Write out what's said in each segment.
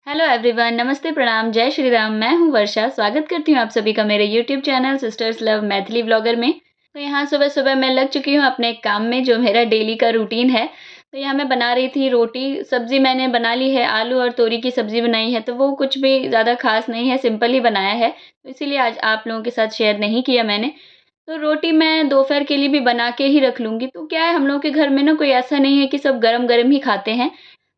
Hello everyone, नमस्ते, प्रणाम, जय श्री राम। मैं हूँ वर्षा। स्वागत करती हूँ आप सभी का मेरे YouTube channel sisters love Maithili vlogger में। तो यहाँ सुबह-सुबह मैं लग चुकी हूँ अपने काम में, जो मेरा डेली का रूटीन है। तो यहाँ मैं बना रही थी रोटी, सब्ज़ी मैंने बना ली है, आलू और तोरी की सब्ज़ी बनाई है, तो वो कुछ भी ज़्यादा ख़ास नहीं है, सिंपल ही बनाया है। तो इसीलिए आज आप लोगों के साथ शेयर नहीं किया मैंने। तो रोटी मैं दोपहर के लिए भी बना के ही रख लूँगी। तो क्या है, हम लोगों के घर में ना कोई ऐसा नहीं है कि सब गरम-गरम ही खाते हैं।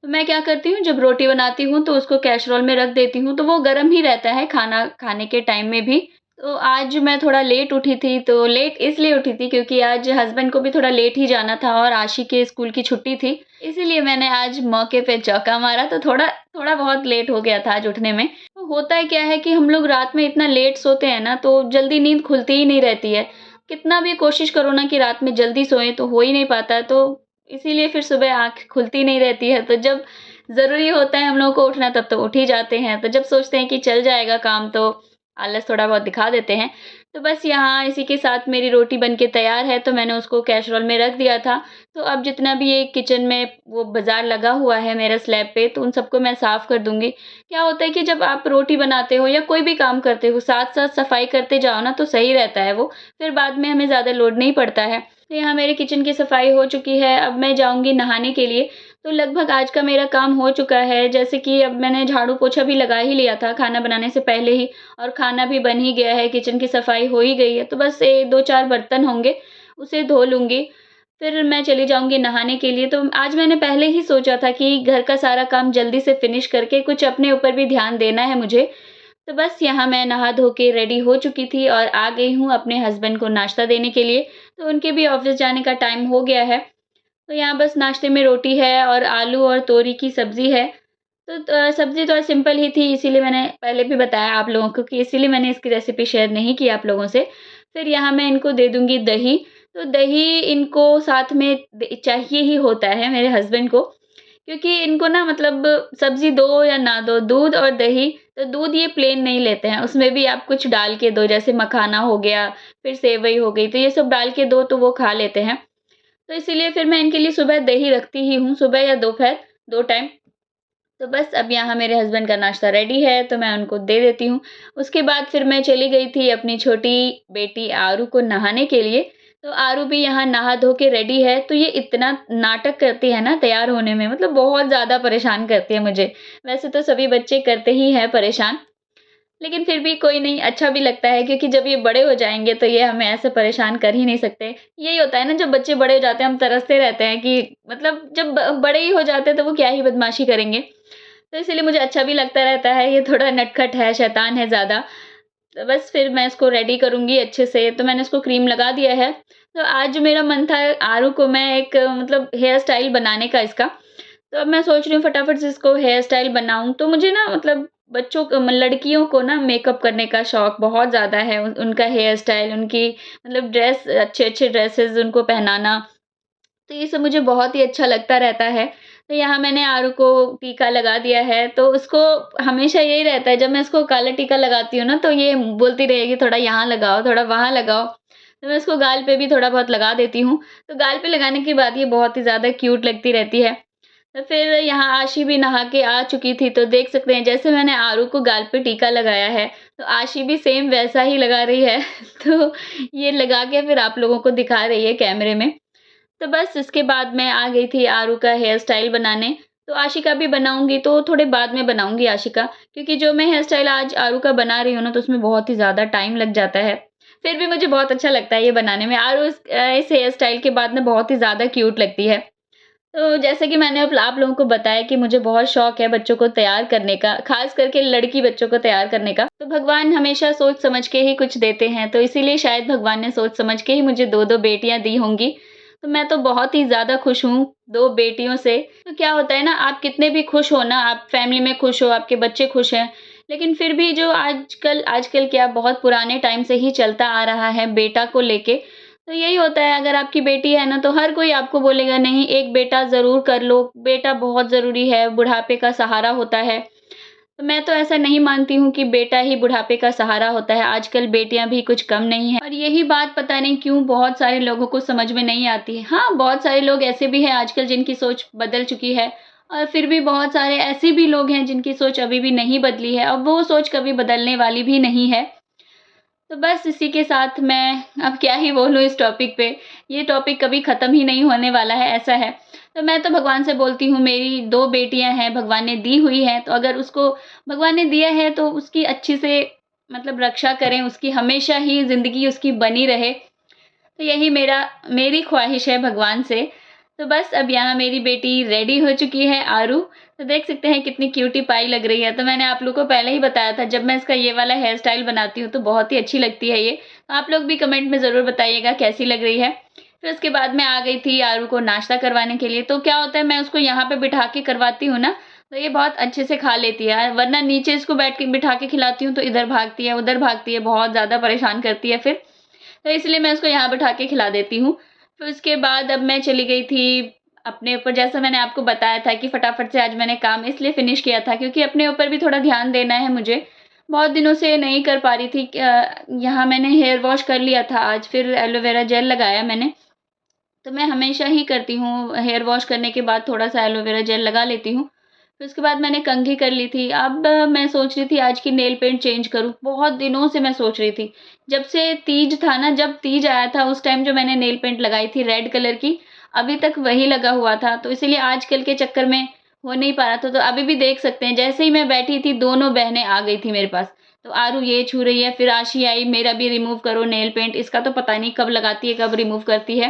तो मैं क्या करती हूँ, जब रोटी बनाती हूँ तो उसको कैसरोल में रख देती हूँ, तो वो गरम ही रहता है खाना खाने के टाइम में भी। तो आज मैं थोड़ा लेट उठी थी, तो लेट इसलिए उठी थी क्योंकि आज हस्बैंड को भी थोड़ा लेट ही जाना था और आशी के स्कूल की छुट्टी थी। इसीलिए मैंने आज मौके पे चौका मारा, तो थोड़ा थोड़ा बहुत लेट हो गया था आज उठने में। तो होता है क्या है कि हम लोग रात में इतना लेट सोते हैं ना, तो जल्दी नींद खुलती ही नहीं रहती है। कितना भी कोशिश करो ना कि रात में जल्दी सोएँ, तो हो ही नहीं पाता है। तो इसीलिए फिर सुबह आँख खुलती नहीं रहती है। तो जब ज़रूरी होता है हम लोगों को उठना, तब तो उठ ही जाते हैं। तो जब सोचते हैं कि चल जाएगा काम, तो आलस थोड़ा बहुत दिखा देते हैं। तो बस यहाँ इसी के साथ मेरी रोटी बन के तैयार है, तो मैंने उसको कैसरोल में रख दिया था। तो अब जितना भी ये किचन में वो बाज़ार लगा हुआ है मेरा स्लैब पे, तो उन सबको मैं साफ़ कर दूँगी। क्या होता है कि जब आप रोटी बनाते हो या कोई भी काम करते हो, साथ-साथ सफाई करते जाओ ना, तो सही रहता है वो। फिर बाद में हमें ज़्यादा लोड नहीं पड़ता है। तो यहाँ मेरे किचन की सफाई हो चुकी है, अब मैं जाऊँगी नहाने के लिए। तो लगभग आज का मेरा काम हो चुका है, जैसे कि अब मैंने झाड़ू-पोछा भी लगा ही लिया था खाना बनाने से पहले ही, और खाना भी बन ही गया है, किचन की सफाई हो ही गई है। तो बस ये 2-4 बर्तन होंगे, उसे धो लूँगी, फिर मैं चली जाऊँगी नहाने के लिए। तो आज मैंने पहले ही सोचा था कि घर का सारा काम जल्दी से फ़िनिश करके कुछ अपने ऊपर भी ध्यान देना है मुझे। तो बस यहाँ मैं नहा धो के रेडी हो चुकी थी और आ गई हूँ अपने हस्बैंड को नाश्ता देने के लिए। तो उनके भी ऑफ़िस जाने का टाइम हो गया है। तो यहाँ बस नाश्ते में रोटी है और आलू और तोरी की सब्ज़ी है। तो सब्ज़ी तो सिंपल ही थी, इसीलिए मैंने पहले भी बताया आप लोगों को कि इसीलिए मैंने इसकी रेसिपी शेयर नहीं की आप लोगों से। फिर यहाँ मैं इनको दे दूँगी दही। तो दही इनको साथ में चाहिए ही होता है मेरे हस्बैंड को, क्योंकि इनको ना मतलब सब्ज़ी दो या ना दो, दूध और दही, तो दूध ये प्लेन नहीं लेते हैं, उसमें भी आप कुछ डाल के दो, जैसे मखाना हो गया, फिर सेवई हो गई, तो ये सब डाल के दो तो वो खा लेते हैं। तो इसीलिए फिर मैं इनके लिए सुबह दही रखती ही हूँ, सुबह या दोपहर 2 टाइम। तो बस अब यहाँ मेरे हस्बैंड का नाश्ता रेडी है, तो मैं उनको दे देती हूँ। उसके बाद फिर मैं चली गई थी अपनी छोटी बेटी आरू को नहाने के लिए। तो आरू भी यहाँ नहा धो के रेडी है, तो ये इतना नाटक करती है ना तैयार होने में, मतलब बहुत ज़्यादा परेशान करती है मुझे। वैसे तो सभी बच्चे करते ही हैं परेशान, लेकिन फिर भी कोई नहीं, अच्छा भी लगता है क्योंकि जब ये बड़े हो जाएँगे तो ये हमें ऐसे परेशान कर ही नहीं सकते। यही होता है ना, जब बच्चे बड़े हो जाते हैं हम तरसते रहते हैं कि मतलब जब बड़े ही हो जाते हैं तो वो क्या ही बदमाशी करेंगे। तो इसीलिए मुझे अच्छा भी लगता रहता है, ये थोड़ा नटखट है, शैतान है ज़्यादा। तो बस फिर मैं इसको रेडी करूँगी अच्छे से, तो मैंने इसको क्रीम लगा दिया है। तो आज जो मेरा मन था आरू को मैं एक मतलब हेयर स्टाइल बनाने का इसका, तो अब मैं सोच रही हूँ फटाफट से इसको हेयर स्टाइल बनाऊँ। तो मुझे ना मतलब बच्चों को लड़कियों को ना मेकअप करने का शौक बहुत ज़्यादा है। उनका हेयर स्टाइल, उनकी मतलब ड्रेस, अच्छे-अच्छे ड्रेसेस उनको पहनाना, तो ये सब मुझे बहुत ही अच्छा लगता रहता है। तो यहाँ मैंने आरू को टीका लगा दिया है, तो उसको हमेशा यही रहता है, जब मैं इसको काला टीका लगाती हूँ ना, तो ये बोलती रहेगी थोड़ा यहाँ लगाओ, थोड़ा वहाँ लगाओ। तो मैं इसको गाल पे भी थोड़ा बहुत लगा देती हूँ। तो गाल पे लगाने के बाद ये बहुत ही ज़्यादा क्यूट लगती रहती है। तो फिर यहाँ आशी भी नहा के आ चुकी थी, तो देख सकते हैं जैसे मैंने आरू को गाल पे टीका लगाया है, तो आशी भी सेम वैसा ही लगा रही है। तो ये लगा के फिर आप लोगों को दिखा रही है कैमरे में। तो बस इसके बाद मैं आ गई थी आरू का हेयर स्टाइल बनाने। तो आशी का भी बनाऊँगी, तो थोड़े बाद में बनाऊँगी आशी का, क्योंकि जो मैं हेयर स्टाइल आज आरू का बना रही हूँ ना, तो उसमें बहुत ही ज़्यादा टाइम लग जाता है। फिर भी मुझे बहुत अच्छा लगता है ये बनाने में। आरू इस हेयर स्टाइल के बाद ना बहुत ही ज़्यादा क्यूट लगती है। तो जैसे कि मैंने अब आप लोगों को बताया कि मुझे बहुत शौक है बच्चों को तैयार करने का, ख़ास करके लड़की बच्चों को तैयार करने का। तो भगवान हमेशा सोच समझ के ही कुछ देते हैं, तो इसीलिए शायद भगवान ने सोच समझ के ही मुझे 2-2 बेटियाँ दी होंगी। तो मैं तो बहुत ही ज़्यादा खुश हूँ 2 बेटियों से। तो क्या होता है ना, आप कितने भी खुश हो ना, आप फैमिली में खुश हो, आपके बच्चे खुश हैं, लेकिन फिर भी जो आजकल आजकल क्या बहुत पुराने टाइम से ही चलता आ रहा है बेटा को लेके, तो यही होता है, अगर आपकी बेटी है ना, तो हर कोई आपको बोलेगा नहीं एक बेटा ज़रूर कर लो, बेटा बहुत ज़रूरी है, बुढ़ापे का सहारा होता है। तो मैं तो ऐसा नहीं मानती हूँ कि बेटा ही बुढ़ापे का सहारा होता है, आजकल बेटियाँ भी कुछ कम नहीं हैं, और यही बात पता नहीं क्यों बहुत सारे लोगों को समझ में नहीं आती है। हाँ, बहुत सारे लोग ऐसे भी हैं आजकल जिनकी सोच बदल चुकी है, और फिर भी बहुत सारे ऐसे भी लोग हैं जिनकी सोच अभी भी नहीं बदली है और वो सोच कभी बदलने वाली भी नहीं है। तो बस इसी के साथ मैं अब क्या ही बोलूँ इस टॉपिक पे, ये टॉपिक कभी ख़त्म ही नहीं होने वाला है, ऐसा है। तो मैं तो भगवान से बोलती हूँ, मेरी 2 बेटियाँ हैं, भगवान ने दी हुई हैं, तो अगर उसको भगवान ने दिया है तो उसकी अच्छी से मतलब रक्षा करें, उसकी हमेशा ही ज़िंदगी उसकी बनी रहे। तो यही मेरी ख़्वाहिश है भगवान से। तो बस अब यहाँ मेरी बेटी रेडी हो चुकी है आरू, तो देख सकते हैं कितनी क्यूटी पाई लग रही है। तो मैंने आप लोगों को पहले ही बताया था, जब मैं इसका ये वाला हेयर स्टाइल बनाती हूँ तो बहुत ही अच्छी लगती है ये। तो आप लोग भी कमेंट में ज़रूर बताइएगा कैसी लग रही है। फिर उसके बाद मैं आ गई थी आरू को नाश्ता करवाने के लिए। तो क्या होता है, मैं उसको यहाँ पे बिठा के करवाती हूँ ना, तो ये बहुत अच्छे से खा लेती है, वरना नीचे इसको बैठ के बिठा के खिलाती हूँ तो इधर भागती है, उधर भागती है, बहुत ज़्यादा परेशान करती है फिर। तो इसलिए मैं उसको यहाँ बिठा के खिला देती हूँ। फिर उसके बाद अब मैं चली गई थी अपने ऊपर, जैसा मैंने आपको बताया था कि फटाफट से आज मैंने काम इसलिए फ़िनिश किया था क्योंकि अपने ऊपर भी थोड़ा ध्यान देना है मुझे। बहुत दिनों से नहीं कर पा रही थी। यहाँ मैंने हेयर वॉश कर लिया था आज, फिर एलोवेरा जेल लगाया मैंने। तो मैं हमेशा ही करती हूँ, हेयर वॉश करने के बाद थोड़ा-सा एलोवेरा जेल लगा लेती हूँ। फिर उसके बाद मैंने कंघी कर ली थी। अब मैं सोच रही थी आज की नेल पेंट चेंज करूँ। बहुत दिनों से मैं सोच रही थी। जब से तीज था ना, जब तीज आया था उस टाइम जो मैंने नेल पेंट लगाई थी रेड कलर की, अभी तक वही लगा हुआ था। तो इसीलिए आजकल के चक्कर में हो नहीं पा रहा था। तो अभी भी देख सकते हैं, जैसे ही मैं बैठी थी दोनों बहनें आ गई थी मेरे पास। तो आरू ये छू रही है, फिर आशी आई, मेरा भी रिमूव करो नेल पेंट, इसका तो पता नहीं कब लगाती है, कब रिमूव करती है।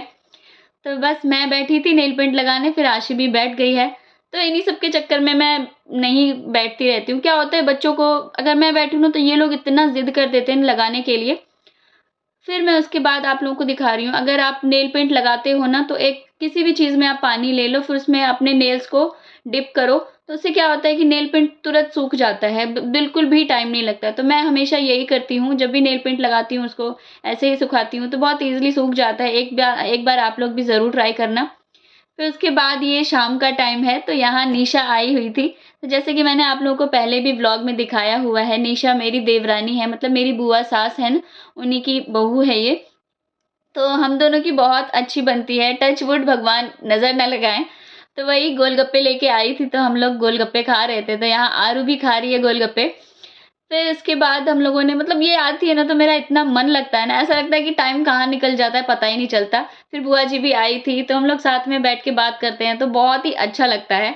तो बस मैं बैठी थी नेल पेंट लगाने, फिर आशी भी बैठ गई है। तो इन्हीं सब के चक्कर में मैं नहीं बैठती रहती हूँ। क्या होता है, बच्चों को अगर मैं बैठूँ ना तो ये लोग इतना ज़िद कर देते हैं लगाने के लिए। फिर मैं उसके बाद आप लोगों को दिखा रही हूँ, अगर आप नेल पेंट लगाते हो ना तो एक किसी भी चीज़ में आप पानी ले लो, फिर उसमें अपने नेल्स को डिप करो, तो उससे क्या होता है कि नेल पेंट तुरंत सूख जाता है, बिल्कुल भी टाइम नहीं लगता। तो मैं हमेशा यही करती हूँ, जब भी नेल पेंट लगाती हूँ उसको ऐसे ही सुखाती हूँ, तो बहुत ईज़िली सूख जाता है। एक बार आप लोग भी ज़रूर ट्राई करना। फिर उसके बाद ये शाम का टाइम है, तो यहाँ निशा आई हुई थी। तो जैसे कि मैंने आप लोगों को पहले भी व्लॉग में दिखाया हुआ है, निशा मेरी देवरानी है, मतलब मेरी बुआ सास है ना, उन्हीं की बहू है ये। तो हम दोनों की बहुत अच्छी बनती है, टच वुड भगवान नज़र ना लगाएँ। तो वही गोलगप्पे लेके आई थी, तो हम लोग गोलगप्पे खा रहे थे, तो यहाँ आरू भी खा रही है गोलगप्पे। फिर इसके बाद हम लोगों ने, मतलब ये आती है ना तो मेरा इतना मन लगता है ना, ऐसा लगता है कि टाइम कहाँ निकल जाता है पता ही नहीं चलता। फिर बुआ जी भी आई थी, तो हम लोग साथ में बैठ के बात करते हैं, तो बहुत ही अच्छा लगता है।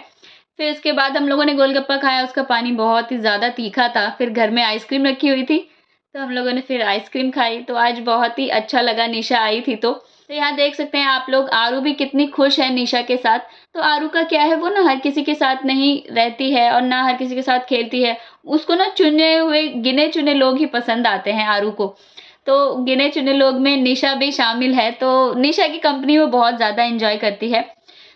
फिर इसके बाद हम लोगों ने गोलगप्पा खाया, उसका पानी बहुत ही ज़्यादा तीखा था। फिर घर में आइसक्रीम रखी हुई थी, तो हम लोगों ने फिर आइसक्रीम खाई, तो आज बहुत ही अच्छा लगा निशा आई थी तो। तो यहाँ देख सकते हैं आप लोग, आरू भी कितनी खुश है निशा के साथ। तो आरू का क्या है, वो ना हर किसी के साथ नहीं रहती है और ना हर किसी के साथ खेलती है। उसको ना चुने हुए गिने-चुने लोग ही पसंद आते हैं आरू को। तो गिने-चुने लोग में निशा भी शामिल है, तो निशा की कंपनी वो बहुत ज़्यादा एन्जॉय करती है।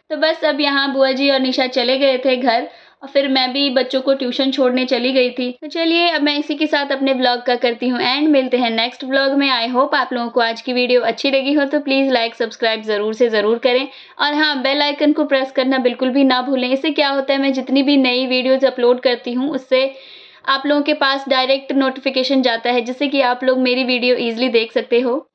तो बस अब यहाँ बुआ जी और निशा चले गए थे घर और फिर मैं भी बच्चों को ट्यूशन छोड़ने चली गई थी। तो चलिए अब मैं इसी के साथ अपने ब्लॉग का करती हूँ एंड, मिलते हैं नेक्स्ट ब्लॉग में। आई होप आप लोगों को आज की वीडियो अच्छी लगी हो, तो प्लीज़ लाइक सब्सक्राइब ज़रूर से ज़रूर करें। और हाँ, बेल आइकन को प्रेस करना बिल्कुल भी ना भूलें। इससे क्या होता है, मैं जितनी भी नई वीडियोज़ अपलोड करती हूँ उससे आप लोगों के पास डायरेक्ट नोटिफ़िकेशन जाता है, जिससे कि आप लोग मेरी वीडियो ईज़िली देख सकते हो।